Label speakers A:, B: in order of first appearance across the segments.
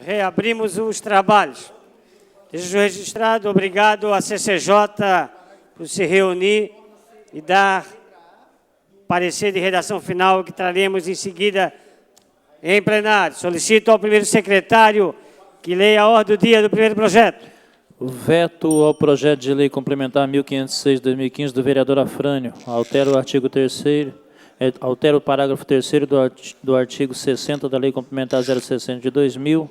A: reabrimos os trabalhos. Deixo registrado, obrigado à CCJ por se reunir e dar parecer de redação final que traremos em seguida em plenário. Solicito ao primeiro secretário que leia a ordem do dia do primeiro projeto.
B: O veto ao projeto de lei complementar 1506 de 2015 do vereador Afrânio altera o artigo 3º, altera o parágrafo 3º do artigo 60 da lei complementar 060 de 2000,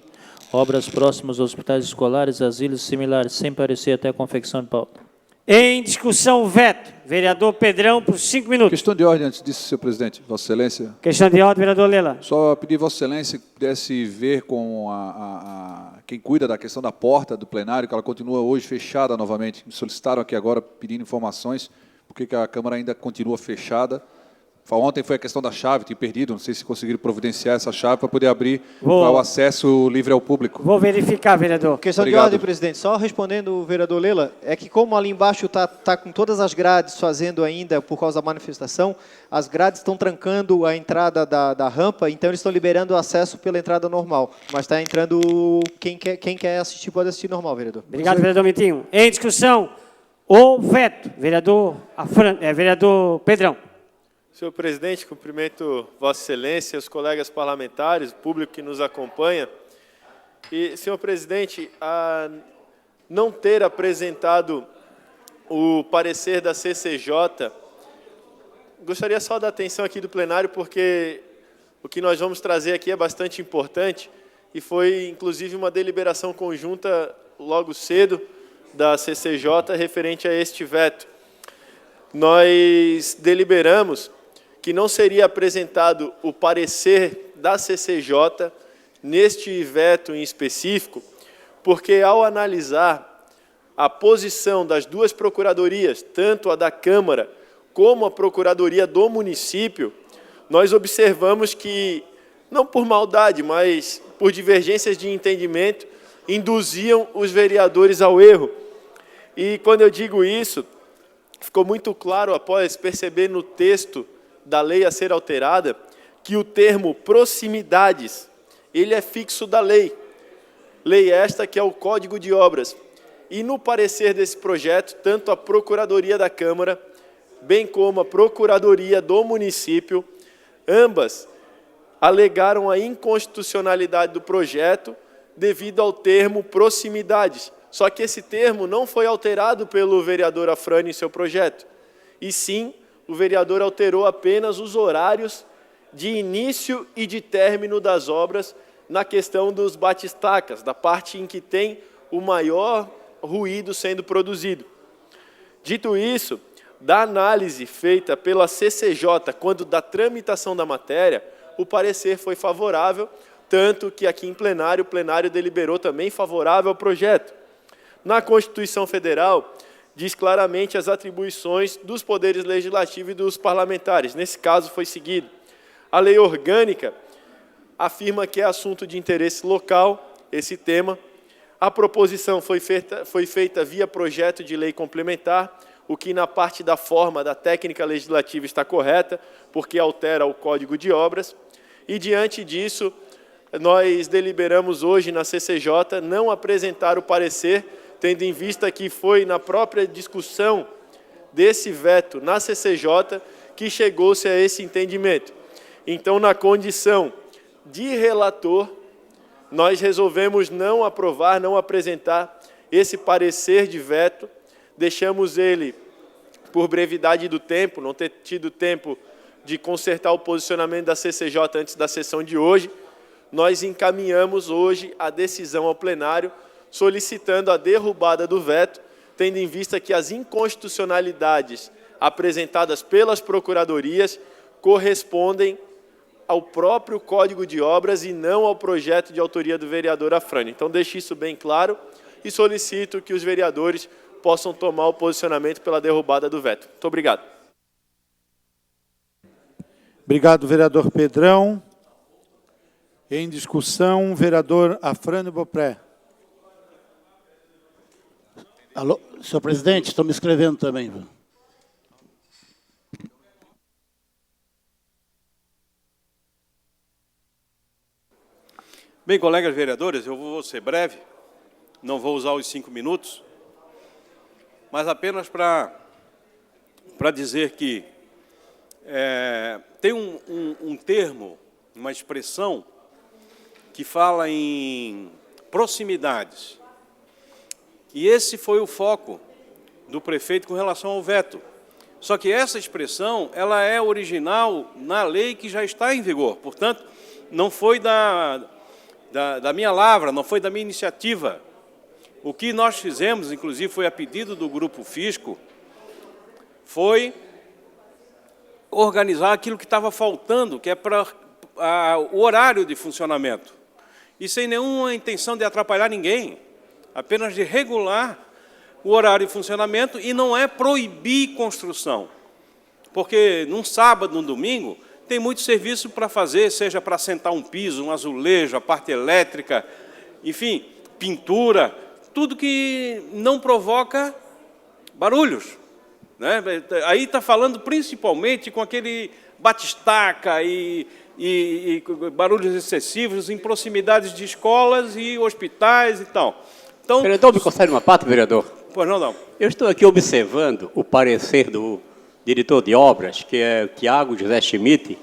B: obras próximas aos hospitais escolares, asilos similares, sem parecer até a confecção de pauta.
A: Em discussão, o veto. Vereador Pedrão, por 5 minutos.
C: Questão de ordem antes disso, senhor presidente. Vossa Excelência.
A: Questão de ordem, vereador Lela.
C: Só pedir Vossa Excelência que pudesse ver com quem cuida da questão da porta do plenário, que ela continua hoje fechada novamente. Me solicitaram aqui agora pedindo informações, porque a Câmara ainda continua fechada. Ontem foi a questão da chave, tinha perdido, não sei se conseguiram providenciar essa chave para poder abrir para o acesso livre ao público.
A: Vou verificar, vereador.
D: Questão
C: Obrigado.
D: de ordem, presidente. Só respondendo o vereador Lela, é que como ali embaixo está com todas as grades fazendo ainda por causa da manifestação, as grades estão trancando a entrada da rampa, então eles estão liberando o acesso pela entrada normal. Mas está entrando, quem quer assistir pode assistir normal, vereador.
A: Obrigado, vereador Mitinho. Em discussão, o veto. Vereador Pedrão.
E: Senhor presidente, cumprimento Vossa Excelência, os colegas parlamentares, o público que nos acompanha. E, senhor presidente, a não ter apresentado o parecer da CCJ, gostaria só da atenção aqui do plenário, porque o que nós vamos trazer aqui é bastante importante e foi, inclusive, uma deliberação conjunta logo cedo da CCJ referente a este veto. Nós deliberamos que não seria apresentado o parecer da CCJ neste veto em específico, porque ao analisar a posição das duas procuradorias, tanto a da Câmara como a Procuradoria do município, nós observamos que, não por maldade, mas por divergências de entendimento, induziam os vereadores ao erro. E quando eu digo isso, ficou muito claro após perceber no texto da lei a ser alterada, que o termo proximidades, ele é fixo da lei. Lei esta que é o Código de Obras. E no parecer desse projeto, tanto a Procuradoria da Câmara, bem como a Procuradoria do município, ambas alegaram a inconstitucionalidade do projeto devido ao termo proximidades. Só que esse termo não foi alterado pelo vereador Afrânio em seu projeto, e sim o vereador alterou apenas os horários de início e de término das obras na questão dos batistacas, da parte em que tem o maior ruído sendo produzido. Dito isso, da análise feita pela CCJ, quando da tramitação da matéria, o parecer foi favorável, tanto que aqui em plenário, o plenário deliberou também favorável ao projeto. Na Constituição Federal, diz claramente as atribuições dos poderes legislativos e dos parlamentares. Nesse caso, foi seguido. A lei orgânica afirma que é assunto de interesse local, esse tema. A proposição foi feita via projeto de lei complementar, o que na parte da forma da técnica legislativa está correta, porque altera o Código de Obras. E, diante disso, nós deliberamos hoje na CCJ não apresentar o parecer, tendo em vista que foi na própria discussão desse veto na CCJ que chegou-se a esse entendimento. Então, na condição de relator, nós resolvemos não aprovar, não apresentar esse parecer de veto, deixamos ele, por brevidade do tempo, não ter tido tempo de consertar o posicionamento da CCJ antes da sessão de hoje, nós encaminhamos hoje a decisão ao plenário, solicitando a derrubada do veto, tendo em vista que as inconstitucionalidades apresentadas pelas procuradorias correspondem ao próprio Código de Obras e não ao projeto de autoria do vereador Afrânio. Então, deixo isso bem claro e solicito que os vereadores possam tomar o posicionamento pela derrubada do veto. Muito obrigado.
F: Obrigado, vereador Pedrão. Em discussão, vereador Afrânio Bopré.
G: Alô, senhor presidente, estou me inscrevendo também.
H: Bem, colegas vereadores, eu vou ser breve, não vou usar os 5 minutos, mas apenas para dizer que tem um termo, uma expressão que fala em proximidades. E esse foi o foco do prefeito com relação ao veto. Só que essa expressão, ela é original na lei que já está em vigor. Portanto, não foi da minha lavra, não foi da minha iniciativa. O que nós fizemos, inclusive, foi a pedido do Grupo Fisco, foi organizar aquilo que estava faltando, que é para o horário de funcionamento. E sem nenhuma intenção de atrapalhar ninguém, apenas de regular o horário de funcionamento, e não é proibir construção. Porque num sábado, num domingo, tem muito serviço para fazer, seja para assentar um piso, um azulejo, a parte elétrica, enfim, pintura, tudo que não provoca barulhos, né? Aí está falando principalmente com aquele batistaca e barulhos excessivos em proximidades de escolas e hospitais e tal. Então,
I: vereador, me concede uma parte, vereador?
H: Pois não.
I: Eu estou aqui observando o parecer do diretor de obras, que é o Tiago José Schmidt,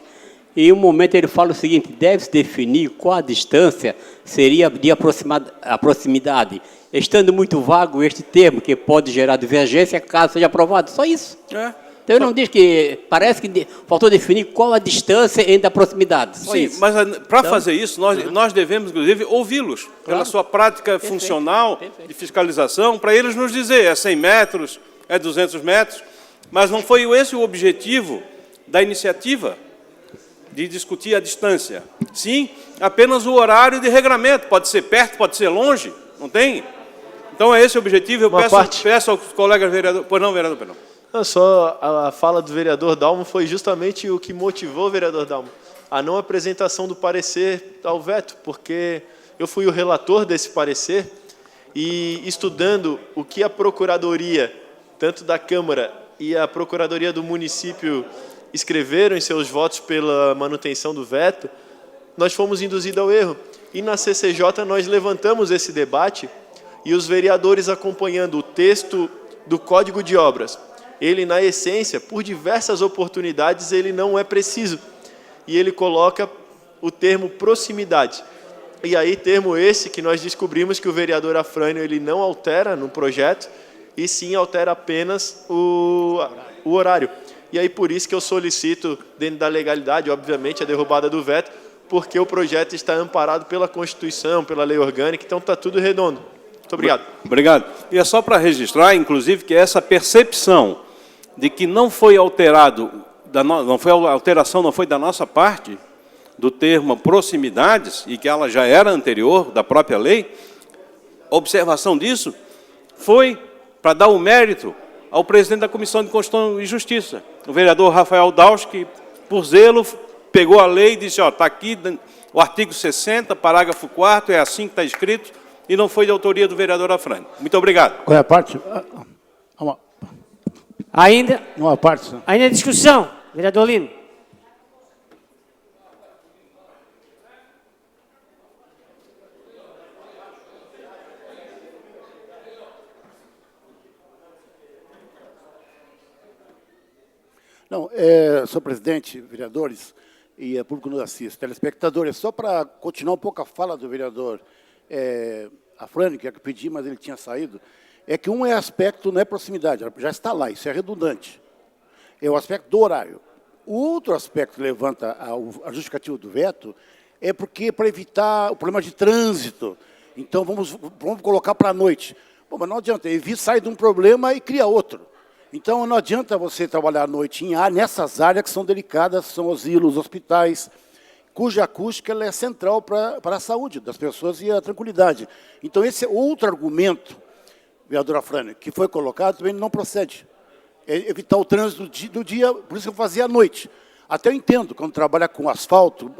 I: e em um momento ele fala o seguinte: deve-se definir qual a distância seria de a proximidade, estando muito vago este termo, que pode gerar divergência caso seja aprovado. Só isso. Então, ele não diz que... Parece que faltou definir qual a distância entre a proximidade. Só
H: sim,
I: isso.
H: mas para fazer isso, nós devemos, inclusive, ouvi-los pela sua prática funcional de fiscalização, para eles nos dizer, é 100 metros, é 200 metros, mas não foi esse o objetivo da iniciativa, de discutir a distância. Sim, apenas o horário de regramento, pode ser perto, pode ser longe, não tem? Então, é esse o objetivo, eu peço aos colegas vereadores... Pois não, vereador, perdão.
E: Só a fala do vereador Dalmo foi justamente o que motivou o vereador Dalmo a não apresentação do parecer ao veto, porque eu fui o relator desse parecer e estudando o que a Procuradoria, tanto da Câmara e a Procuradoria do município, escreveram em seus votos pela manutenção do veto, nós fomos induzidos ao erro. E na CCJ nós levantamos esse debate e os vereadores acompanhando o texto do Código de Obras, ele, na essência, por diversas oportunidades, ele não é preciso. E ele coloca o termo proximidade. E aí, termo esse que nós descobrimos que o vereador Afrânio ele não altera no projeto, e sim altera apenas o horário. E aí, por isso que eu solicito, dentro da legalidade, obviamente, a derrubada do veto, porque o projeto está amparado pela Constituição, pela lei orgânica, então está tudo redondo. Muito obrigado.
H: Obrigado. E é só para registrar, inclusive, que essa percepção de que não foi alterado, a alteração não foi da nossa parte, do termo proximidades, e que ela já era anterior da própria lei, a observação disso foi para dar o mérito ao presidente da Comissão de Constituição e Justiça, o vereador Rafael Daus, que, por zelo, pegou a lei e disse, está aqui o artigo 60, parágrafo 4º, é assim que está escrito, e não foi de autoria do vereador Afrânio. Muito obrigado.
G: Qual é a parte?
A: Ainda
G: Uma parte. Senhor.
A: a discussão, vereador Lino.
G: Não, senhor presidente, vereadores e público nos assiste, telespectadores, só para continuar um pouco a fala do vereador Afrânio, que é que eu pedi, mas ele tinha saído, é que um aspecto não é proximidade, já está lá, isso é redundante. É o aspecto do horário. O outro aspecto que levanta a justificativa do veto é porque para evitar o problema de trânsito. Então, vamos colocar para a noite. Bom, mas não adianta, sai de um problema e cria outro. Então, não adianta você trabalhar à noite nessas áreas que são delicadas, são asilos, hospitais, cuja acústica ela é central para a saúde das pessoas e a tranquilidade. Então, esse é outro argumento, vereador Afrânio, que foi colocado, também não procede. É evitar o trânsito do dia, por isso que eu fazia à noite. Até eu entendo, quando trabalha com asfalto,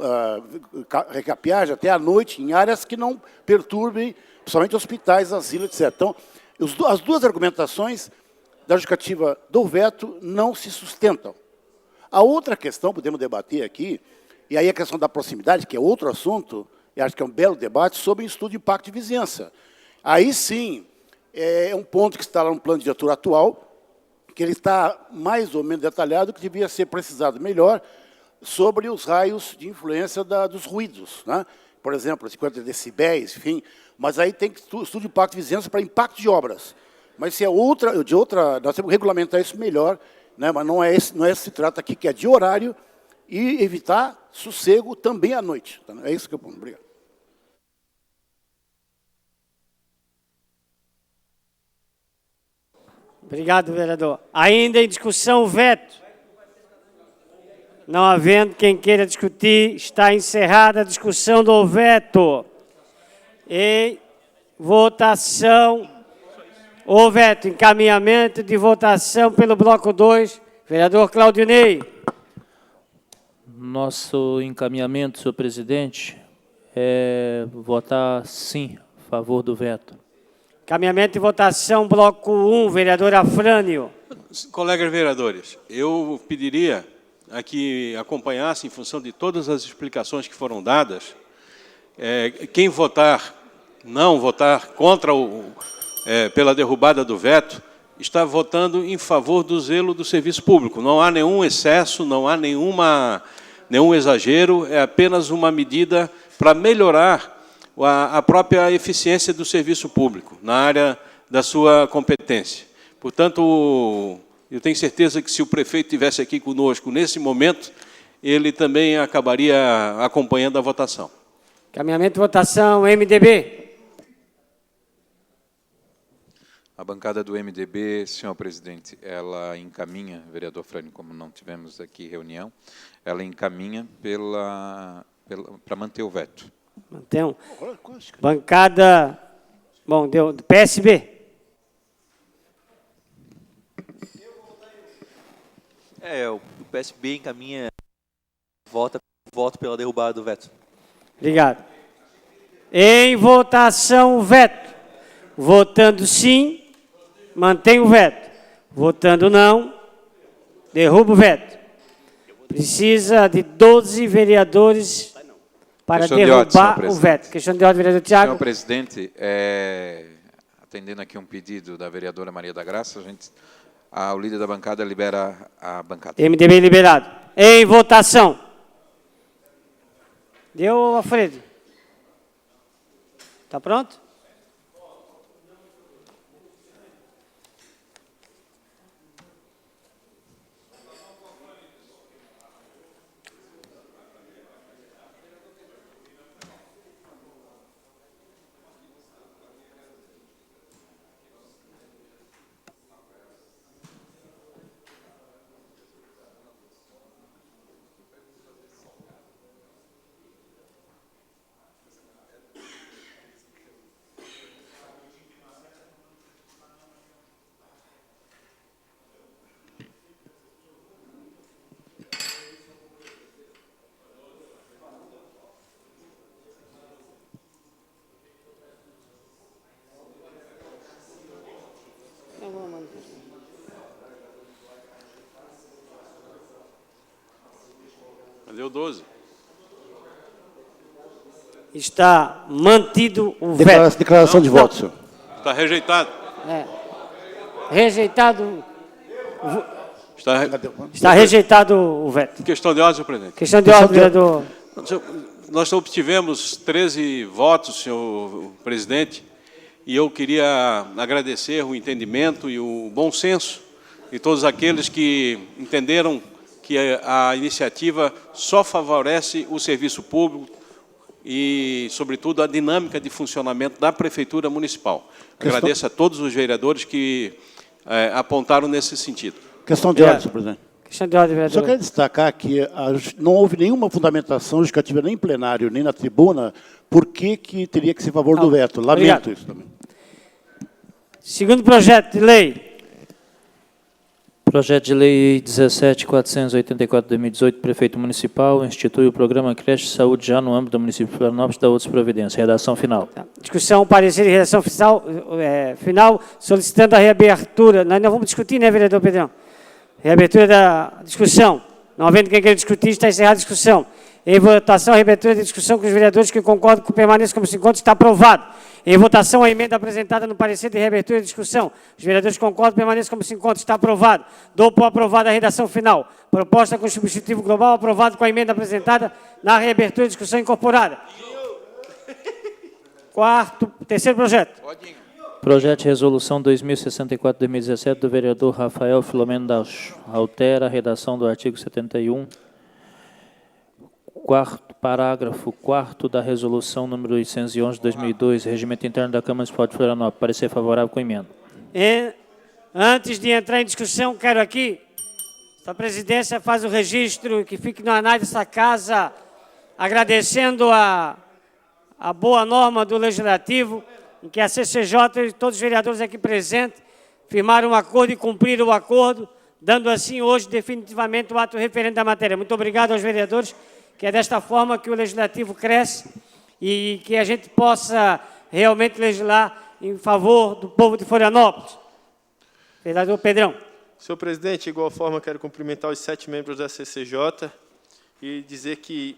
G: recapeagem, até à noite, em áreas que não perturbem, principalmente hospitais, asilos, etc. Então, as duas argumentações da justificativa do veto não se sustentam. A outra questão, podemos debater aqui, e aí a questão da proximidade, que é outro assunto, e acho que é um belo debate, sobre o estudo de impacto de vizinhança. Aí sim, é um ponto que está lá no plano diretor atual, que ele está mais ou menos detalhado, que devia ser precisado melhor sobre os raios de influência dos ruídos, né? Por exemplo, 50 decibéis, enfim. Mas aí tem que estudo de impacto de vizinhança para impacto de obras. Mas se é de outra, nós temos que regulamentar isso melhor, né? Mas não é esse que se trata aqui, que é de horário e evitar sossego também à noite. É isso que eu ponho. Obrigado.
A: Obrigado, vereador. Ainda em discussão o veto. Não havendo quem queira discutir, está encerrada a discussão do veto. Em votação, o veto, encaminhamento de votação pelo bloco 2, vereador Claudinei.
B: Nosso encaminhamento, senhor presidente, é votar sim a favor do veto.
A: Encaminhamento de votação, bloco 1, vereador Afrânio.
H: Colegas vereadores, eu pediria a que acompanhasse, em função de todas as explicações que foram dadas, quem não votar contra pela derrubada do veto, está votando em favor do zelo do serviço público. Não há nenhum excesso, não há nenhum exagero, é apenas uma medida para melhorar a própria eficiência do serviço público, na área da sua competência. Portanto, eu tenho certeza que se o prefeito estivesse aqui conosco nesse momento, ele também acabaria acompanhando a votação.
A: Encaminhamento de votação, MDB.
C: A bancada do MDB, senhor presidente, ela encaminha, vereador Frânio, como não tivemos aqui reunião, ela encaminha para manter o veto.
A: Mantém. Bancada, bom, deu PSB.
J: O PSB encaminha voto pela derrubada do veto.
A: Obrigado. Em votação, o veto. Votando sim, mantém o veto. Votando não, derruba o veto. Precisa de 12 vereadores para derrubar o veto. Questão de ordem, vereador Tiago.
C: Senhor presidente, atendendo aqui um pedido da vereadora Maria da Graça, o líder da bancada libera a bancada.
A: MDB liberado. Em votação. Deu, Alfredo? Está pronto?
H: Deu 12.
A: Está mantido o veto.
G: Declaração de voto, senhor.
H: Está rejeitado.
A: Rejeitado.
H: Está
A: rejeitado o veto.
H: Questão de ordem, senhor presidente.
A: Questão de ordem, vereador.
H: Nós obtivemos 13 votos, senhor presidente, e eu queria agradecer o entendimento e o bom senso de todos aqueles que entenderam que a iniciativa só favorece o serviço público e, sobretudo, a dinâmica de funcionamento da Prefeitura Municipal. Agradeço a todos os vereadores que apontaram nesse sentido.
G: Questão de ordem, senhor presidente.
A: Questão de ordem, vereador.
G: Só quero destacar que não houve nenhuma fundamentação justificativa, nem em plenário, nem na tribuna, por que teria que ser a favor do veto. Lamento isso também.
A: Segundo projeto de lei.
B: Projeto de Lei 17.484/2018, Prefeito Municipal, institui o programa Creche Saúde já no âmbito do município de Florianópolis, da outras providências. Redação final.
A: Discussão, parecer de redação final, solicitando a reabertura. Nós não vamos discutir, né, vereador Pedrão? Reabertura da discussão. Não havendo quem queira discutir, está encerrada a discussão. Em votação, a reabertura da discussão com os vereadores que concordam que permaneça como se encontra, está aprovado. Em votação, a emenda apresentada no parecer de reabertura da discussão. Os vereadores que concordam permaneça como se encontra, está aprovado. Dou por aprovada a redação final. Proposta com substitutivo global, aprovado com a emenda apresentada na reabertura da discussão incorporada. Terceiro projeto.
B: Projeto de resolução 2064-2017 do vereador Rafael Filomeno Dacho. Altera a redação do artigo 71, parágrafo 4º da resolução número 811/2002, Regimento Interno da Câmara Municipal de Florianópolis. Parecer favorável com emenda.
A: Antes de entrar em discussão, quero aqui, a presidência faz o registro, que fique no anais dessa casa, agradecendo a boa norma do Legislativo, em que a CCJ e todos os vereadores aqui presentes firmaram um acordo e cumpriram o acordo, dando assim hoje definitivamente o ato referente da matéria. Muito obrigado aos vereadores, que é desta forma que o Legislativo cresce e que a gente possa realmente legislar em favor do povo de Florianópolis. Vereador Pedrão.
E: Senhor presidente, de igual forma, quero cumprimentar os 7 membros da CCJ e dizer que,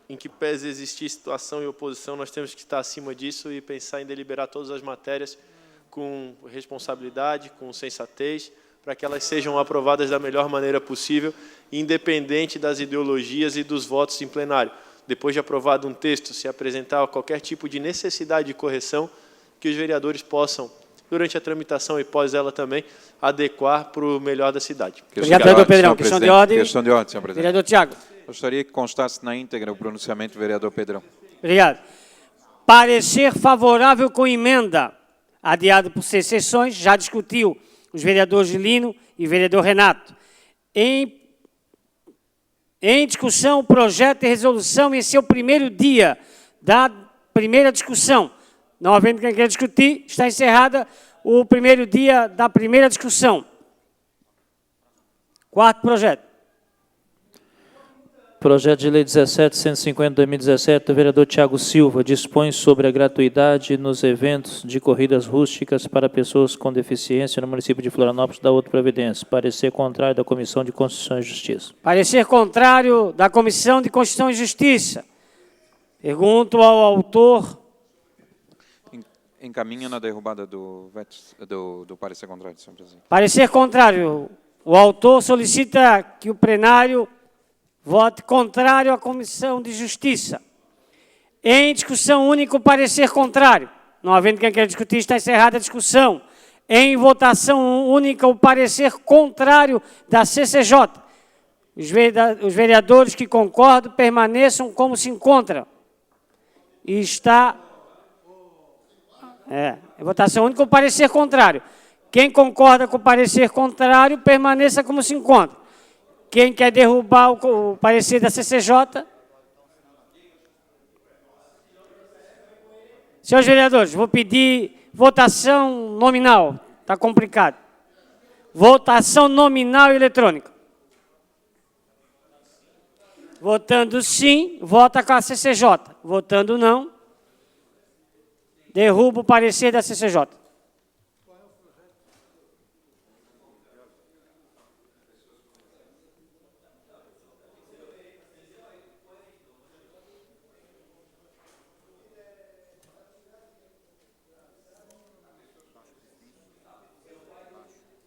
E: em que pese existir situação e oposição, nós temos que estar acima disso e pensar em deliberar todas as matérias com responsabilidade, com sensatez, para que elas sejam aprovadas da melhor maneira possível, independente das ideologias e dos votos em plenário. Depois de aprovado um texto, se apresentar qualquer tipo de necessidade de correção, que os vereadores possam, durante a tramitação e pós ela também, adequar para o melhor da cidade.
A: Obrigado, vereador Pedrão. Questão de ordem.
C: Questão de ordem, senhor presidente.
A: Vereador Tiago.
C: Gostaria que constasse na íntegra o pronunciamento do vereador Pedrão.
A: Obrigado. Parecer favorável com emenda. Adiado por 6 sessões, já discutiu os vereadores Lino e vereador Renato. Em discussão, o projeto de resolução em seu primeiro dia da primeira discussão. Não havendo quem queira discutir, está encerrada o primeiro dia da primeira discussão. Quarto projeto.
B: Projeto de Lei 17.150/2017 do vereador Tiago Silva dispõe sobre a gratuidade nos eventos de corridas rústicas para pessoas com deficiência no município de Florianópolis da outra providência. Parecer contrário da Comissão de Constituição e Justiça.
A: Parecer contrário da Comissão de Constituição e Justiça. Pergunto ao autor.
C: Encaminha na derrubada do parecer contrário, senhor presidente.
A: Parecer contrário. O autor solicita que o plenário vote contrário à Comissão de Justiça. Em discussão única, o parecer contrário. Não havendo quem queira discutir, está encerrada a discussão. Em votação única, o parecer contrário da CCJ. Os vereadores que concordam permaneçam como se encontram. E está... em votação única, o parecer contrário. Quem concorda com o parecer contrário, permaneça como se encontra. Quem quer derrubar o parecer da CCJ? Senhores vereadores, vou pedir votação nominal. Está complicado. Votação nominal e eletrônica. Votando sim, vota com a CCJ. Votando não, derruba o parecer da CCJ.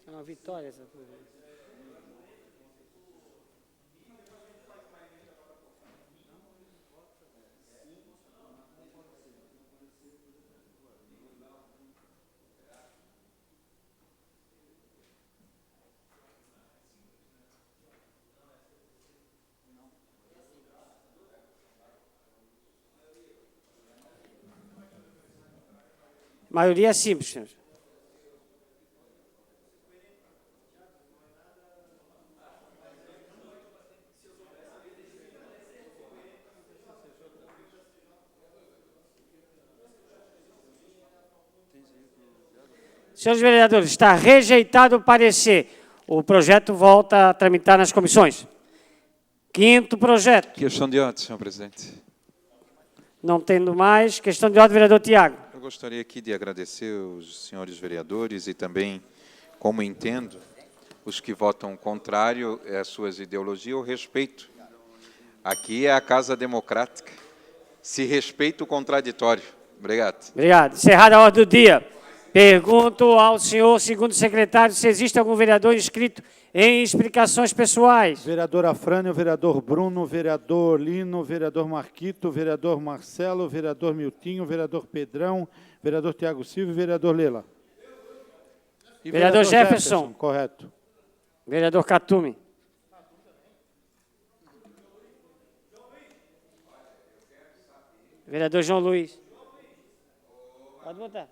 A: É uma vitória essa coisa. Maioria simples, senhor. Senhores vereadores, está rejeitado o parecer. O projeto volta a tramitar nas comissões. Quinto projeto.
C: Questão de ordem, senhor presidente.
A: Não tendo mais. Questão de ordem, vereador Tiago.
C: Eu gostaria aqui de agradecer os senhores vereadores e também, como entendo, os que votam contrário às suas ideologias, eu respeito
K: Aqui é a Casa Democrática. Se respeita o contraditório. Obrigado.
A: Obrigado. Encerrada a ordem do dia. Pergunto ao senhor segundo secretário se existe algum vereador inscrito em explicações pessoais.
F: Vereador Afrânio, vereador Bruno, vereador Lino, vereador Marquito, vereador Marcelo, vereador Miltinho, vereador Pedrão, vereador Tiago Silva e vereador Lela. E
A: Vereador Jefferson.
F: Correto.
A: Vereador Catume. Vereador João Luiz. Pode botar.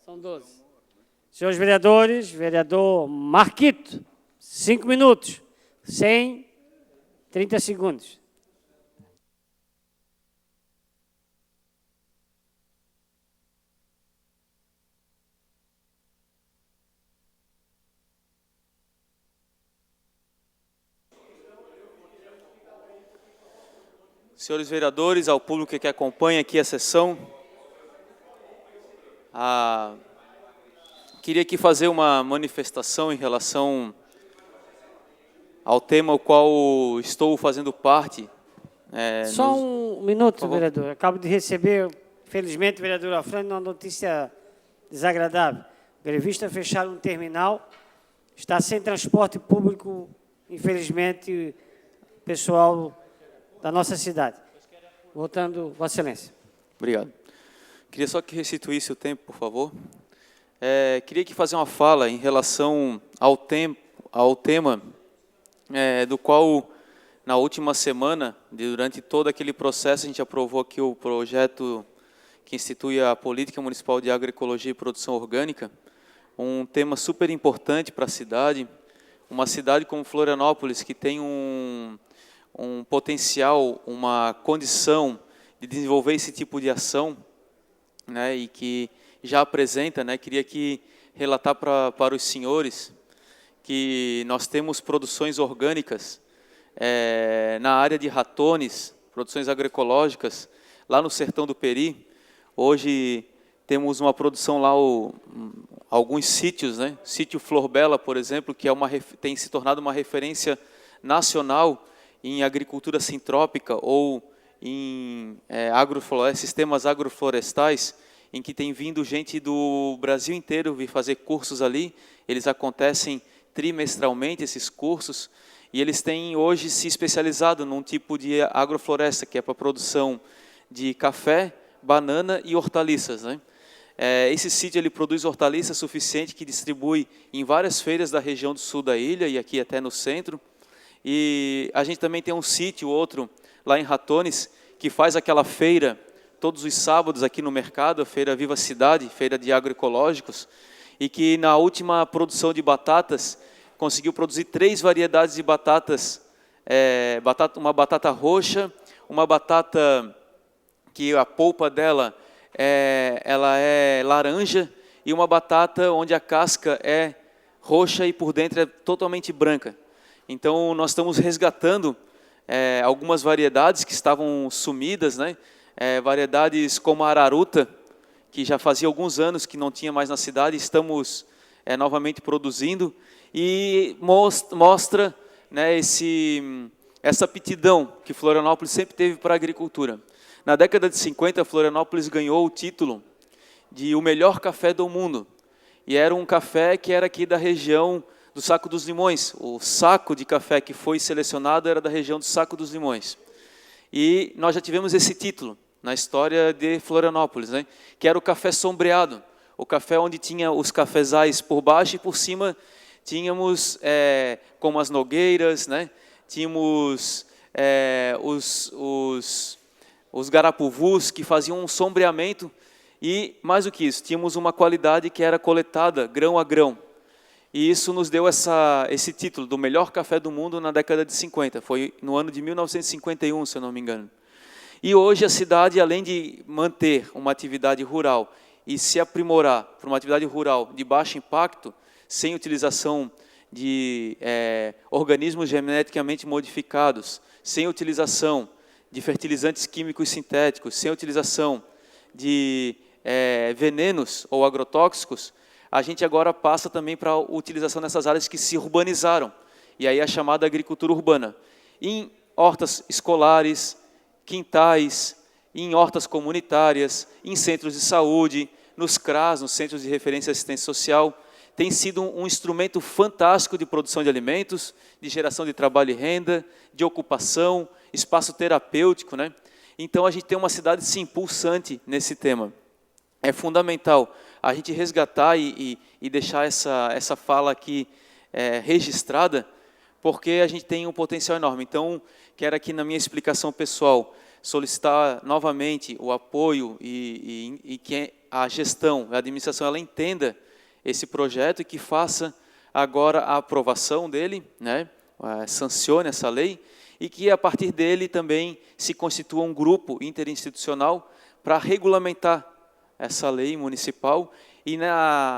A: São 12. Senhores vereadores, vereador Marquito, 5 minutos, 30 segundos.
J: Senhores vereadores, ao público que acompanha aqui a sessão, queria aqui fazer uma manifestação em relação ao tema ao qual estou fazendo parte.
A: Só um minuto, vereador. Acabo de receber, felizmente, vereador Afrânio, uma notícia desagradável. O grevista fecharam um terminal, está sem transporte público, infelizmente, pessoal da nossa cidade. Voltando, Vossa Excelência.
J: Obrigado. Queria só que restituísse o tempo, por favor. Queria aqui fazer uma fala em relação ao tema do qual, na última semana, durante todo aquele processo, a gente aprovou aqui o projeto que institui a Política Municipal de Agroecologia e Produção Orgânica, um tema super importante para a cidade, uma cidade como Florianópolis, que tem um potencial, uma condição de desenvolver esse tipo de ação, né, e que já apresenta, né, queria aqui relatar para os senhores que nós temos produções orgânicas na área de Ratones, produções agroecológicas, lá no sertão do Peri. Hoje temos uma produção lá, alguns sítios, né, sítio Flor Bela, por exemplo, que tem se tornado uma referência nacional em agricultura sintrópica ou em sistemas agroflorestais, em que tem vindo gente do Brasil inteiro vir fazer cursos ali. Eles acontecem trimestralmente, esses cursos, e eles têm hoje se especializado num tipo de agrofloresta, que é para a produção de café, banana e hortaliças, né? Esse sítio ele produz hortaliças suficiente que distribui em várias feiras da região do sul da ilha e aqui até no centro. E a gente também tem um sítio, outro, lá em Ratones, que faz aquela feira todos os sábados aqui no mercado, a Feira Viva Cidade, feira de agroecológicos, e que na última produção de batatas, conseguiu produzir 3 variedades de batatas, uma batata roxa, uma batata que a polpa dela ela é laranja, e uma batata onde a casca é roxa e por dentro é totalmente branca. Então, nós estamos resgatando algumas variedades que estavam sumidas, né? Variedades como a araruta, que já fazia alguns anos que não tinha mais na cidade, estamos novamente produzindo, e mostra, né, essa aptidão que Florianópolis sempre teve para a agricultura. Na década de 50, Florianópolis ganhou o título de o melhor café do mundo, e era um café que era aqui da região do Saco dos Limões. O saco de café que foi selecionado era da região do Saco dos Limões. E nós já tivemos esse título na história de Florianópolis, né? Que era o café sombreado, o café onde tinha os cafezais por baixo e por cima tínhamos como as nogueiras, né? Tínhamos os garapuvus que faziam um sombreamento e, mais do que isso, tínhamos uma qualidade que era coletada grão a grão. E isso nos deu esse título do melhor café do mundo na década de 50. Foi no ano de 1951, se eu não me engano. E hoje a cidade, além de manter uma atividade rural e se aprimorar para uma atividade rural de baixo impacto, sem utilização de organismos geneticamente modificados, sem utilização de fertilizantes químicos sintéticos, sem utilização de venenos ou agrotóxicos, a gente agora passa também para a utilização dessas áreas que se urbanizaram, e aí a chamada agricultura urbana, em hortas escolares, quintais, em hortas comunitárias, em centros de saúde, nos CRAS, nos Centros de Referência e Assistência Social. Tem sido um instrumento fantástico de produção de alimentos, de geração de trabalho e renda, de ocupação, espaço terapêutico, né? Então, a gente tem uma cidade sim pulsante nesse tema. É fundamental a gente resgatar e deixar essa fala aqui registrada, porque a gente tem um potencial enorme. Então, quero aqui na minha explicação pessoal solicitar novamente o apoio e que a gestão, a administração, ela entenda esse projeto e que faça agora a aprovação dele, né? Sancione essa lei, e que a partir dele também se constitua um grupo interinstitucional para regulamentar essa lei municipal e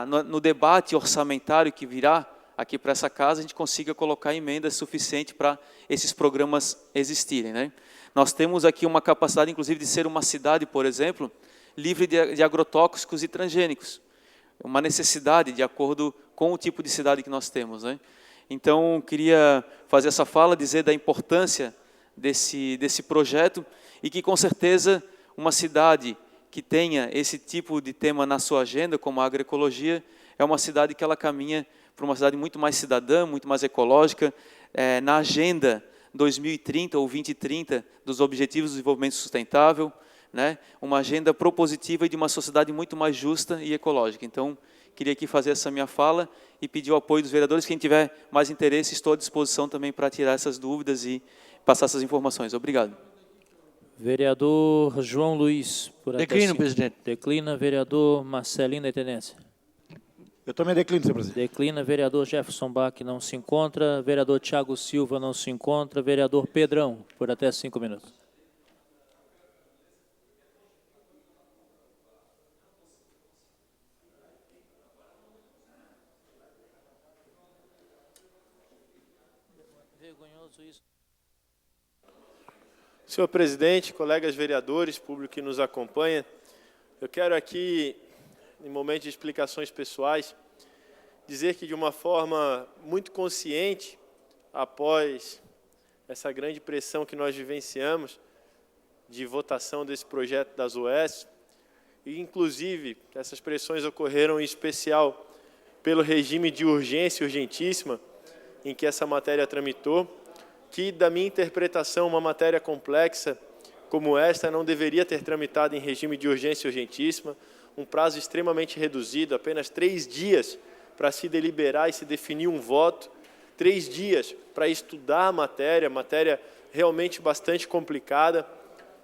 J: no debate orçamentário que virá aqui para essa casa, a gente consiga colocar emendas suficientes para esses programas existirem, né? Nós temos aqui uma capacidade, inclusive, de ser uma cidade, por exemplo, livre de agrotóxicos e transgênicos. Uma necessidade, de acordo com o tipo de cidade que nós temos, né? Então, queria fazer essa fala, dizer da importância desse projeto e que, com certeza, uma cidade que tenha esse tipo de tema na sua agenda, como a agroecologia, é uma cidade que ela caminha para uma cidade muito mais cidadã, muito mais ecológica, na agenda 2030 ou 2030 dos Objetivos do Desenvolvimento Sustentável, né? Uma agenda propositiva e de uma sociedade muito mais justa e ecológica. Então, queria aqui fazer essa minha fala e pedir o apoio dos vereadores. Quem tiver mais interesse, estou à disposição também para tirar essas dúvidas e passar essas informações. Obrigado.
B: Vereador João Luiz.
L: Declino, presidente.
B: Declina. Vereador Marcelino, da Intendência.
L: Eu também declino, senhor presidente.
B: Declina. Vereador Jefferson Bach, não se encontra. Vereador Tiago Silva, não se encontra. Vereador Pedrão, por até 5 minutos.
E: Senhor presidente, colegas vereadores, público que nos acompanha, eu quero aqui, em momento de explicações pessoais, dizer que de uma forma muito consciente, após essa grande pressão que nós vivenciamos de votação desse projeto das UES, e inclusive essas pressões ocorreram em especial pelo regime de urgência urgentíssima em que essa matéria tramitou, que, da minha interpretação, uma matéria complexa como esta não deveria ter tramitado em regime de urgência urgentíssima, um prazo extremamente reduzido, apenas 3 dias para se deliberar e se definir um voto, 3 dias para estudar a matéria realmente bastante complicada,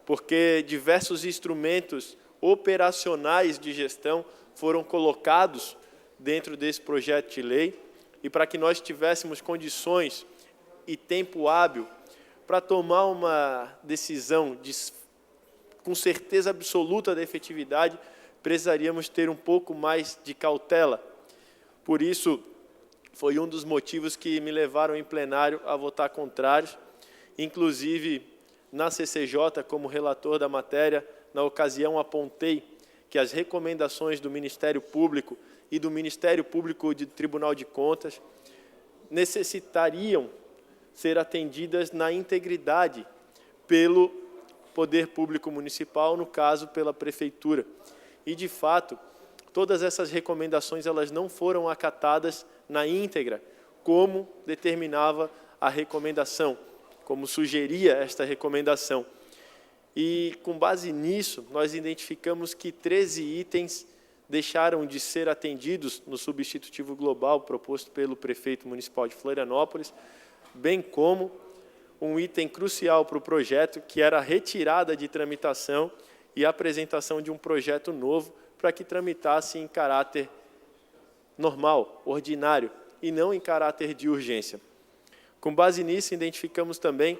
E: porque diversos instrumentos operacionais de gestão foram colocados dentro desse projeto de lei, e para que nós tivéssemos condições e tempo hábil para tomar uma decisão com certeza absoluta da efetividade, precisaríamos ter um pouco mais de cautela. Por isso, foi um dos motivos que me levaram em plenário a votar contrário. Inclusive, na CCJ, como relator da matéria, na ocasião apontei que as recomendações do Ministério Público e do Ministério Público do Tribunal de Contas necessitariam ser atendidas na integridade pelo Poder Público Municipal, no caso, pela Prefeitura. E, de fato, todas essas recomendações elas não foram acatadas na íntegra, como determinava a recomendação, como sugeria esta recomendação. E, com base nisso, nós identificamos que 13 itens deixaram de ser atendidos no substitutivo global proposto pelo prefeito municipal de Florianópolis, bem como um item crucial para o projeto, que era a retirada de tramitação e a apresentação de um projeto novo para que tramitasse em caráter normal, ordinário, e não em caráter de urgência. Com base nisso, identificamos também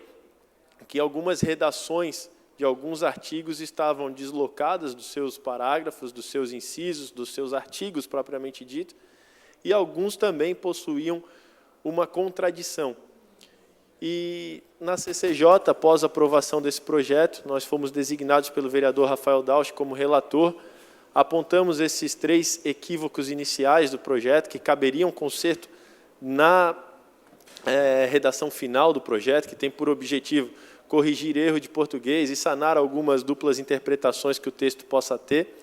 E: que algumas redações de alguns artigos estavam deslocadas dos seus parágrafos, dos seus incisos, dos seus artigos propriamente dito, e alguns também possuíam uma contradição. E na CCJ, após a aprovação desse projeto, nós fomos designados pelo vereador Rafael Dausch como relator, apontamos esses 3 equívocos iniciais do projeto, que caberiam conserto na redação final do projeto, que tem por objetivo corrigir erro de português e sanar algumas duplas interpretações que o texto possa ter.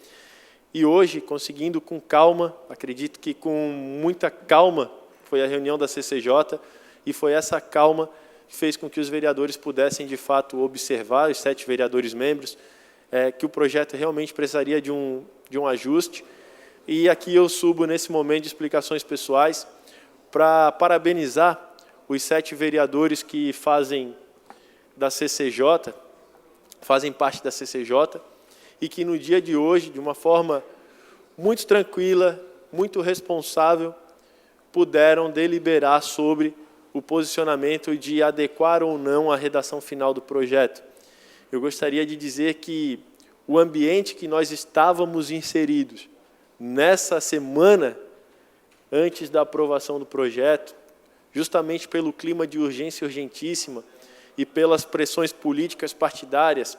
E: E hoje, conseguindo com calma, acredito que com muita calma, foi a reunião da CCJ, e foi essa calma que fez com que os vereadores pudessem, de fato, observar, os 7 vereadores membros, que o projeto realmente precisaria de um ajuste. E aqui eu subo, nesse momento de explicações pessoais, para parabenizar os 7 vereadores que fazem da CCJ, fazem parte da CCJ, e que no dia de hoje, de uma forma muito tranquila, muito responsável, puderam deliberar sobre o posicionamento de adequar ou não a redação final do projeto. Eu gostaria de dizer que o ambiente que nós estávamos inseridos nessa semana, antes da aprovação do projeto, justamente pelo clima de urgência urgentíssima e pelas pressões políticas partidárias,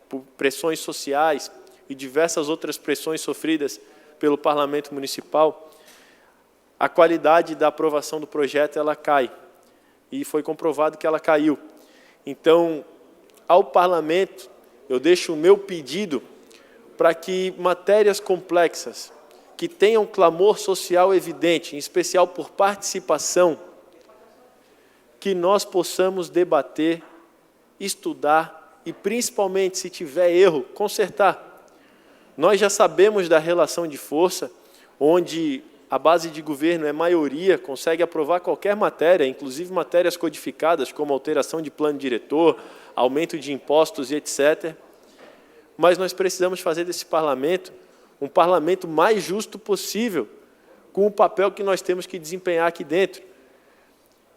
E: por pressões sociais e diversas outras pressões sofridas pelo Parlamento Municipal, a qualidade da aprovação do projeto ela cai. E foi comprovado que ela caiu. Então, ao Parlamento, eu deixo o meu pedido para que matérias complexas, que tenham clamor social evidente, em especial por participação, que nós possamos debater, estudar e, principalmente, se tiver erro, consertar. Nós já sabemos da relação de força, onde a base de governo é maioria, consegue aprovar qualquer matéria, inclusive matérias codificadas, como alteração de plano diretor, aumento de impostos e etc. Mas nós precisamos fazer desse parlamento um parlamento mais justo possível, com o papel que nós temos que desempenhar aqui dentro.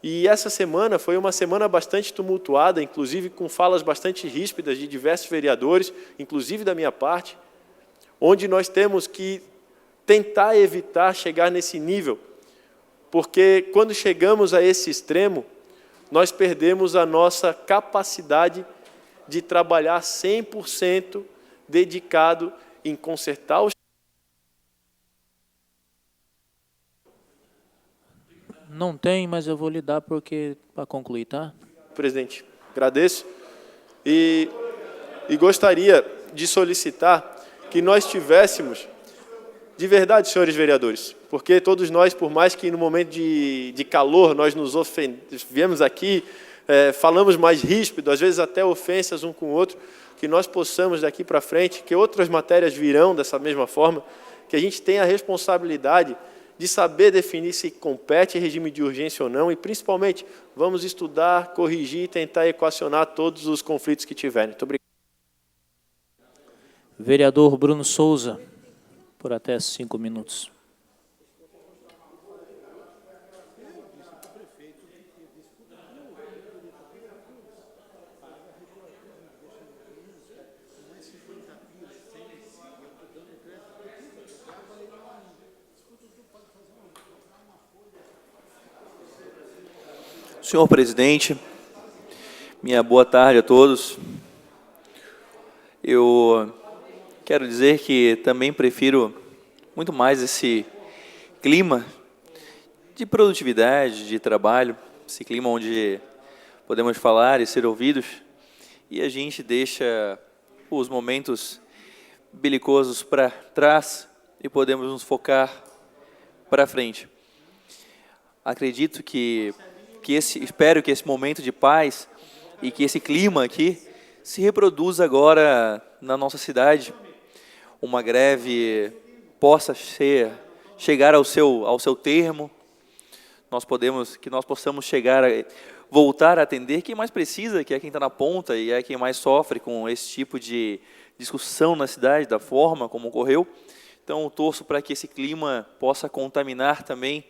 E: E essa semana foi uma semana bastante tumultuada, inclusive com falas bastante ríspidas de diversos vereadores, inclusive da minha parte, onde nós temos que tentar evitar chegar nesse nível, porque quando chegamos a esse extremo, nós perdemos a nossa capacidade de trabalhar 100% dedicado em consertar os...
B: Não tem, mas eu vou lhe dar para concluir, tá?
E: Presidente, agradeço. E gostaria de solicitar que nós tivéssemos, de verdade, senhores vereadores, porque todos nós, por mais que no momento de calor nós nos viemos aqui, falamos mais ríspido, às vezes até ofensas um com o outro, que nós possamos daqui para frente, que outras matérias virão dessa mesma forma, que a gente tenha a responsabilidade de saber definir se compete regime de urgência ou não e, principalmente, vamos estudar, corrigir e tentar equacionar todos os conflitos que tiverem. Muito obrigado.
B: Vereador Bruno Souza, por até 5 minutos.
M: Senhor presidente, minha boa tarde a todos. Eu quero dizer que também prefiro muito mais esse clima de produtividade, de trabalho, esse clima onde podemos falar e ser ouvidos, e a gente deixa os momentos belicosos para trás e podemos nos focar para frente. Acredito espero que esse momento de paz e que esse clima aqui se reproduza agora na nossa cidade. Uma greve possa chegar ao seu termo, que nós possamos voltar a atender quem mais precisa, que é quem está na ponta e é quem mais sofre com esse tipo de discussão na cidade, da forma como ocorreu. Então, eu torço para que esse clima possa contaminar também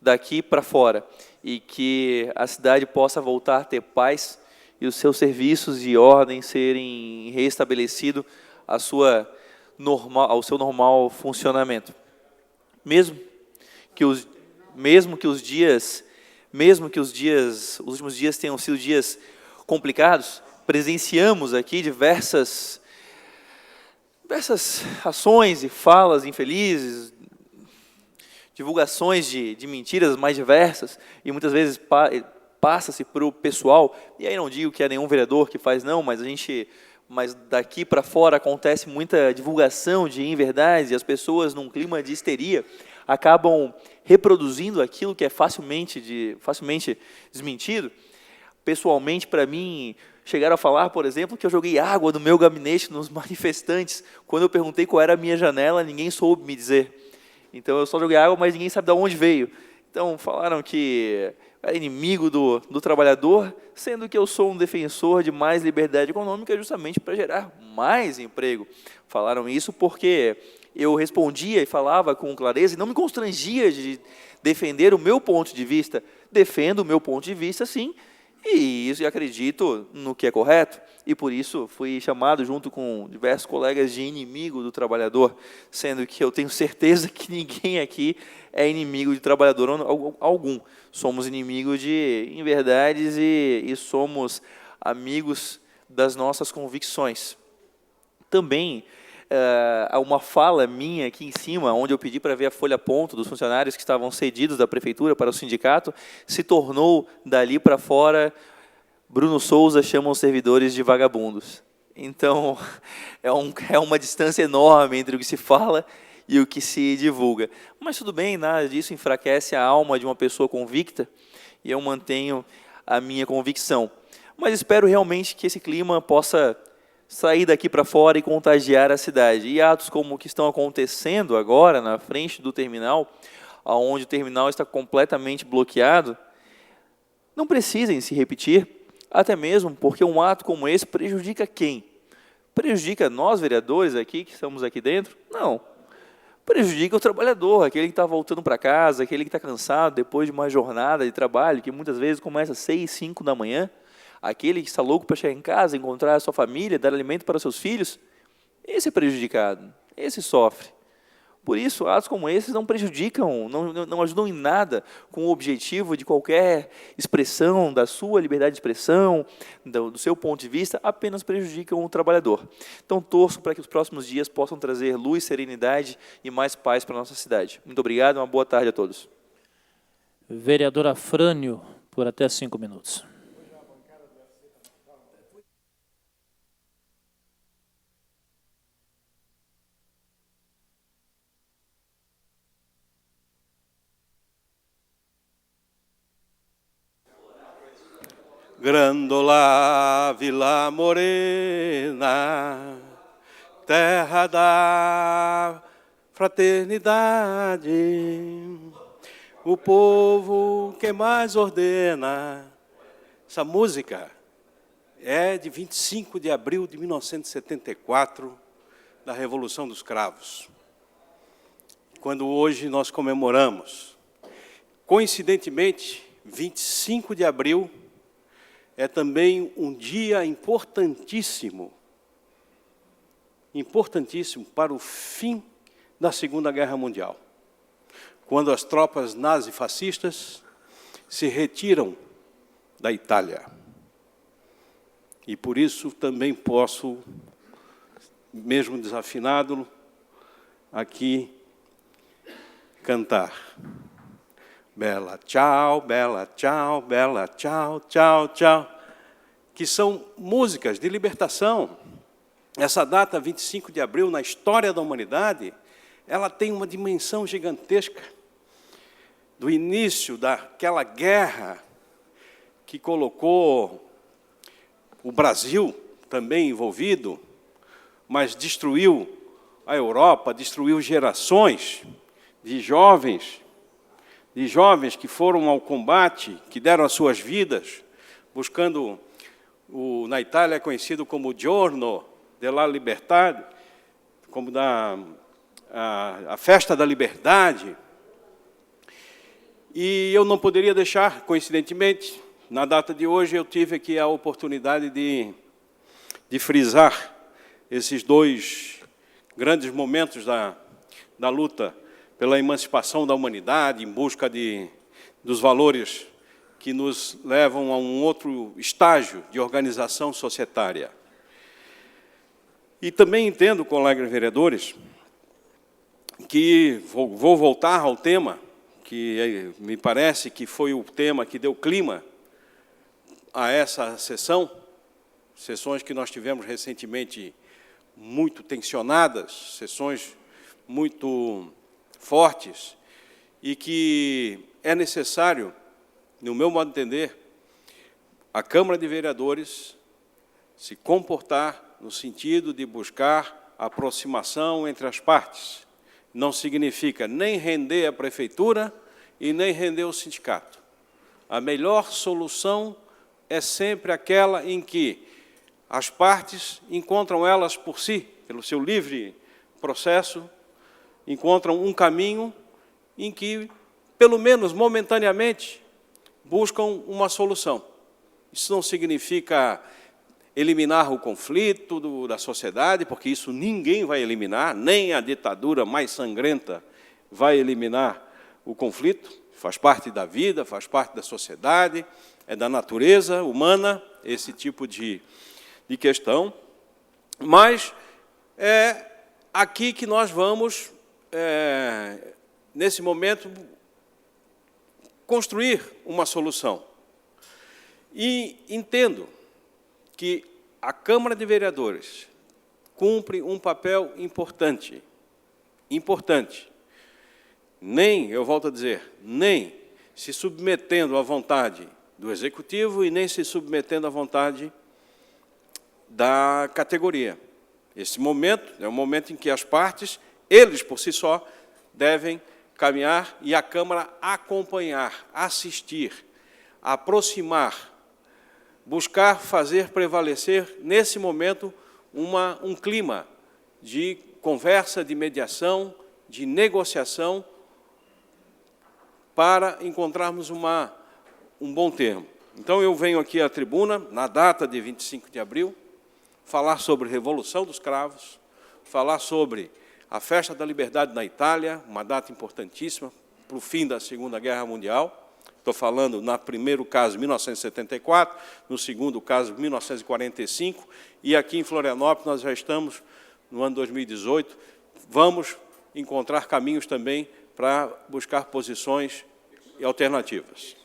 M: daqui para fora e que a cidade possa voltar a ter paz e os seus serviços de ordem serem restabelecidos ao seu normal funcionamento. Mesmo mesmo que os últimos dias tenham sido dias complicados, presenciamos aqui diversas ações e falas infelizes, divulgações de mentiras mais diversas, e muitas vezes passa-se para o pessoal, e aí não digo que é nenhum vereador que faz não, mas daqui para fora acontece muita divulgação de inverdades, e as pessoas, num clima de histeria, acabam reproduzindo aquilo que é facilmente desmentido. Pessoalmente, para mim, chegaram a falar, por exemplo, que eu joguei água no meu gabinete nos manifestantes. Quando eu perguntei qual era a minha janela, ninguém soube me dizer. Então, eu só joguei água, mas ninguém sabe de onde veio. Então, falaram que era inimigo do trabalhador, sendo que eu sou um defensor de mais liberdade econômica justamente para gerar mais emprego. Falaram isso porque eu respondia e falava com clareza e não me constrangia de defender o meu ponto de vista. Defendo o meu ponto de vista, sim, e acredito no que é correto, e por isso fui chamado junto com diversos colegas de inimigo do trabalhador, sendo que eu tenho certeza que ninguém aqui é inimigo de trabalhador algum. Somos inimigos de inverdades e somos amigos das nossas convicções. Também, há uma fala minha aqui em cima, onde eu pedi para ver a folha-ponto dos funcionários que estavam cedidos da prefeitura para o sindicato, se tornou, dali para fora, Bruno Souza chama os servidores de vagabundos. Então, é uma distância enorme entre o que se fala e o que se divulga. Mas tudo bem, nada disso enfraquece a alma de uma pessoa convicta, e eu mantenho a minha convicção. Mas espero realmente que esse clima possa sair daqui para fora e contagiar a cidade. E atos como o que estão acontecendo agora na frente do terminal, onde o terminal está completamente bloqueado, não precisem se repetir, até mesmo porque um ato como esse prejudica quem? Prejudica nós, vereadores, aqui, que estamos aqui dentro? Não. Prejudica o trabalhador, aquele que está voltando para casa, aquele que está cansado depois de uma jornada de trabalho, que muitas vezes começa às 6, 5 da manhã, aquele que está louco para chegar em casa, encontrar a sua família, dar alimento para seus filhos, esse é prejudicado, esse sofre. Por isso, atos como esses não prejudicam, não ajudam em nada com o objetivo de qualquer expressão da sua liberdade de expressão, do seu ponto de vista, apenas prejudicam o trabalhador. Então, torço para que os próximos dias possam trazer luz, serenidade e mais paz para a nossa cidade. Muito obrigado, uma boa tarde a todos.
B: Vereador Afrânio, por até 5 minutos.
H: Grândola, Vila Morena, terra da fraternidade, o povo que mais ordena. Essa música é de 25 de abril de 1974, da Revolução dos Cravos, quando hoje nós comemoramos. Coincidentemente, 25 de abril é também um dia importantíssimo para o fim da Segunda Guerra Mundial, quando as tropas nazifascistas se retiram da Itália. E por isso também posso, mesmo desafinado, aqui cantar. Bela tchau, bela tchau, tchau, tchau, que são músicas de libertação. Essa data, 25 de abril, na história da humanidade, ela tem uma dimensão gigantesca do início daquela guerra que colocou o Brasil também envolvido, mas destruiu a Europa, destruiu gerações de jovens que foram ao combate, que deram as suas vidas, buscando, na Itália é conhecido como Giorno della Libertà, como a festa da liberdade. E eu não poderia deixar, coincidentemente, na data de hoje, eu tive aqui a oportunidade de frisar esses dois grandes momentos da luta pela emancipação da humanidade, em busca dos valores que nos levam a um outro estágio de organização societária. E também entendo, colegas vereadores, que vou voltar ao tema, que me parece que foi o tema que deu clima a essa sessão, sessões que nós tivemos recentemente muito tensionadas, sessões muito fortes, e que é necessário, no meu modo de entender, a Câmara de Vereadores se comportar no sentido de buscar aproximação entre as partes. Não significa nem render a prefeitura e nem render o sindicato. A melhor solução é sempre aquela em que as partes encontram elas por si, pelo seu livre processo, encontram um caminho em que, pelo menos momentaneamente, buscam uma solução. Isso não significa eliminar o conflito da sociedade, porque isso ninguém vai eliminar, nem a ditadura mais sangrenta vai eliminar o conflito, faz parte da vida, faz parte da sociedade, é da natureza humana, esse tipo de questão, mas é aqui que nós vamos, nesse momento, construir uma solução. E entendo que a Câmara de Vereadores cumpre um papel importante. Nem, eu volto a dizer, nem se submetendo à vontade do Executivo e nem se submetendo à vontade da categoria. Esse momento é um momento em que as partes, eles por si só, devem caminhar e a Câmara acompanhar, assistir, aproximar, buscar fazer prevalecer, nesse momento, um clima de conversa, de mediação, de negociação, para encontrarmos um bom termo. Então, eu venho aqui à tribuna, na data de 25 de abril, falar sobre a Revolução dos Cravos, falar sobre a Festa da Liberdade na Itália, uma data importantíssima para o fim da Segunda Guerra Mundial. Estou falando, no primeiro caso, 1974, no segundo caso, 1945, e aqui em Florianópolis nós já estamos no ano 2018. Vamos encontrar caminhos também para buscar posições e alternativas.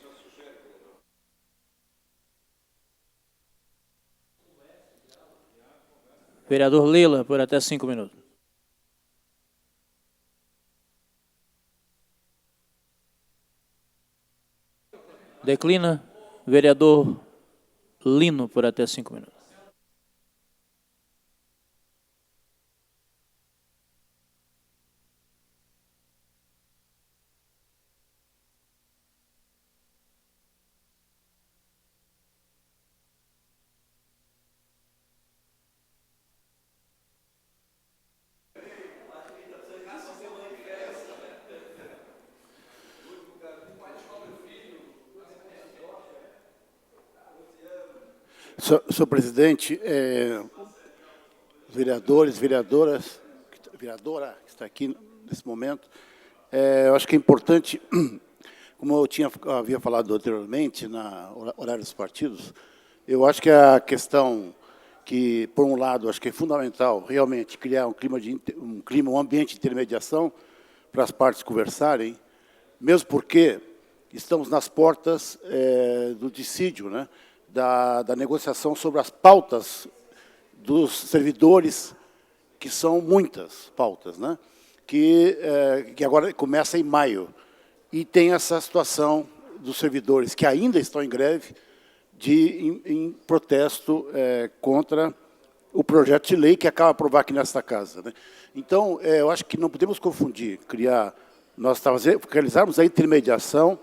B: Vereador Lila, por até 5 minutos. Declina. Vereador Lino, por até 5 minutos.
G: Senhor presidente, vereadores, veradora que está aqui nesse momento, eu acho que é importante, como eu havia falado anteriormente, na horário dos partidos, eu acho que a questão que, por um lado, acho que é fundamental realmente criar um ambiente de intermediação para as partes conversarem, mesmo porque estamos nas portas do dissídio, né? Da negociação sobre as pautas dos servidores, que são muitas pautas, né? que agora começa em maio. E tem essa situação dos servidores que ainda estão em greve, em protesto contra o projeto de lei que acaba de aprovar aqui nesta casa, né? Então, eu acho que não podemos confundir, nós realizarmos a intermediação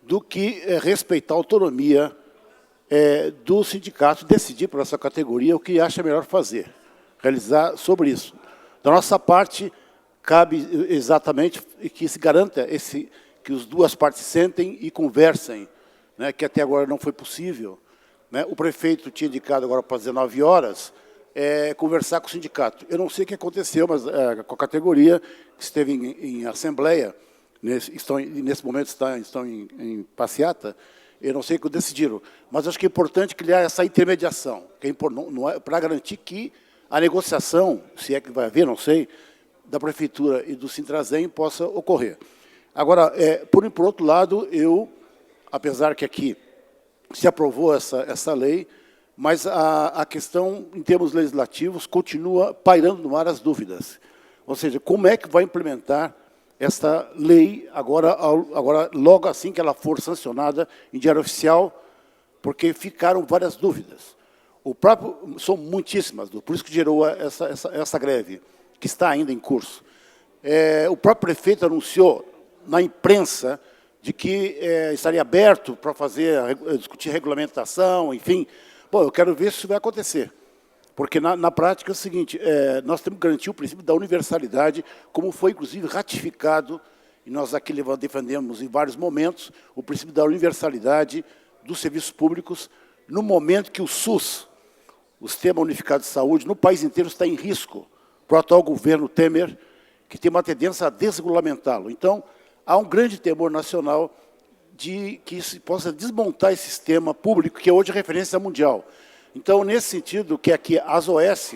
G: do que respeitar a autonomia do sindicato, decidir para essa categoria o que acha melhor fazer, realizar sobre isso. Da nossa parte, cabe exatamente que se garanta que as duas partes sentem e conversem, né, que até agora não foi possível, né? O prefeito tinha indicado agora para as 19 horas, conversar com o sindicato. Eu não sei o que aconteceu, mas com a categoria que esteve em assembleia, nesse momento estão em passeata, eu não sei o que decidiram, mas acho que é importante criar essa intermediação, para garantir que a negociação, se é que vai haver, não sei, da Prefeitura e do Sintrazem possa ocorrer. Agora, por outro lado, apesar que aqui se aprovou essa lei, mas a questão, em termos legislativos, continua pairando no ar as dúvidas. Ou seja, como é que vai implementar esta lei agora logo assim que ela for sancionada em diário oficial, porque ficaram várias dúvidas. São muitíssimas dúvidas, por isso que gerou essa greve, que está ainda em curso. O próprio prefeito anunciou na imprensa de que estaria aberto para discutir regulamentação, enfim. Bom, eu quero ver se isso vai acontecer, porque na prática é o seguinte, nós temos que garantir o princípio da universalidade, como foi, inclusive, ratificado, e nós aqui defendemos em vários momentos, o princípio da universalidade dos serviços públicos, no momento que o SUS, o Sistema Unificado de Saúde, no país inteiro está em risco, para o atual governo Temer, que tem uma tendência a desregulamentá-lo. Então, há um grande temor nacional de que se possa desmontar esse sistema público, que é hoje referência mundial. Então, nesse sentido, que aqui as OS,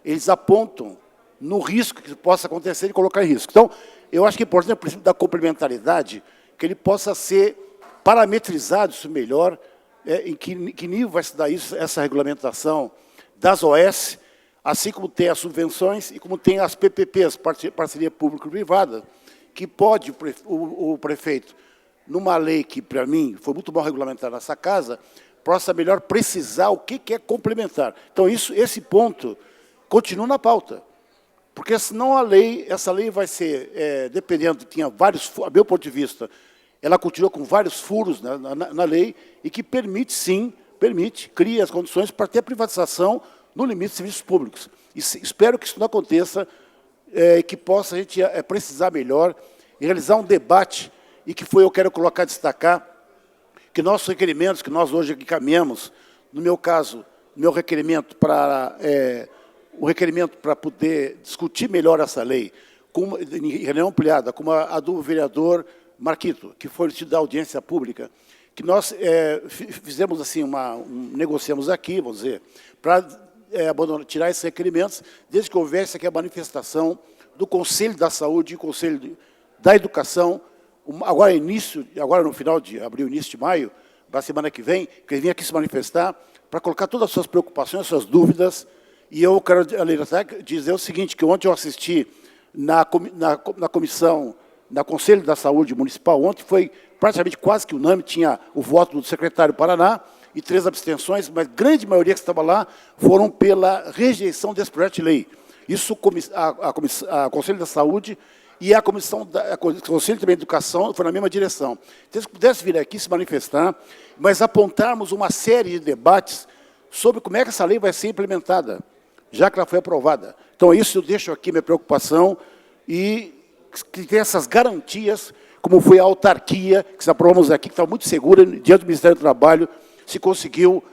G: eles apontam no risco que possa acontecer e colocar em risco. Então, eu acho que é importante o princípio da complementaridade, que ele possa ser parametrizado isso melhor, em que nível vai se dar essa regulamentação das OS, assim como tem as subvenções e como tem as PPPs, parceria público-privada, que pode o prefeito, numa lei que, para mim, foi muito mal regulamentada nessa casa, possa melhor precisar o que é complementar. Então, esse ponto continua na pauta, porque senão essa lei vai ser, dependendo, tinha vários, a meu ponto de vista, ela continua com vários furos na lei e que permite, sim, cria as condições para ter a privatização no limite de serviços públicos. E espero que isso não aconteça, que possa a gente precisar melhor e realizar um debate, e que eu quero destacar, que nossos requerimentos, que nós hoje aqui caminhamos, no meu caso, o requerimento para poder discutir melhor essa lei, em reunião ampliada, como a do vereador Marquito, que foi da audiência pública, que nós fizemos assim, negociamos aqui, vamos dizer, para tirar esses requerimentos, desde que houvesse aqui a manifestação do Conselho da Saúde e Conselho da Educação, agora no final de abril, início de maio, da semana que vem, que ele vinha aqui se manifestar para colocar todas as suas preocupações, as suas dúvidas, e eu quero dizer o seguinte, que ontem eu assisti na comissão, na Conselho da Saúde Municipal, ontem foi praticamente quase que unânime, tinha o voto do secretário Paraná e 3 abstenções, mas a grande maioria que estava lá foram pela rejeição desse projeto de lei. Isso a Conselho da Saúde e a Conselho também de Educação foi na mesma direção. Então, se pudesse vir aqui se manifestar, mas apontarmos uma série de debates sobre como é que essa lei vai ser implementada, já que ela foi aprovada. Então, isso eu deixo aqui minha preocupação e que tem essas garantias, como foi a autarquia, que aprovamos aqui, que está muito segura, diante do Ministério do Trabalho, se conseguiu.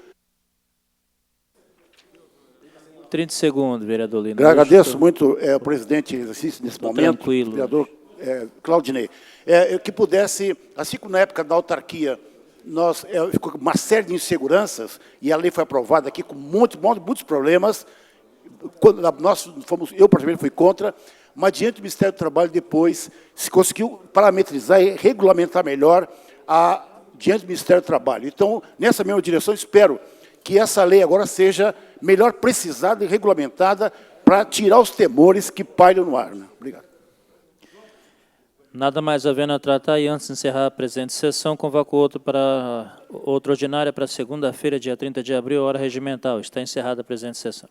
B: 30 segundos, vereador Lino.
G: Agradeço muito o presidente em exercício nesse momento,
B: tranquilo,
G: o vereador Claudinei, que pudesse, assim como na época da autarquia, ficou uma série de inseguranças, e a lei foi aprovada aqui com muitos problemas, eu, particularmente, fui contra, mas diante do Ministério do Trabalho, depois, se conseguiu parametrizar e regulamentar melhor diante do Ministério do Trabalho. Então, nessa mesma direção, espero que essa lei agora seja melhor precisada e regulamentada para tirar os temores que pairam no ar. Né? Obrigado.
B: Nada mais havendo a tratar, e antes de encerrar a presente sessão, convoco outra ordinária para segunda-feira, dia 30 de abril, hora regimental. Está encerrada a presente sessão.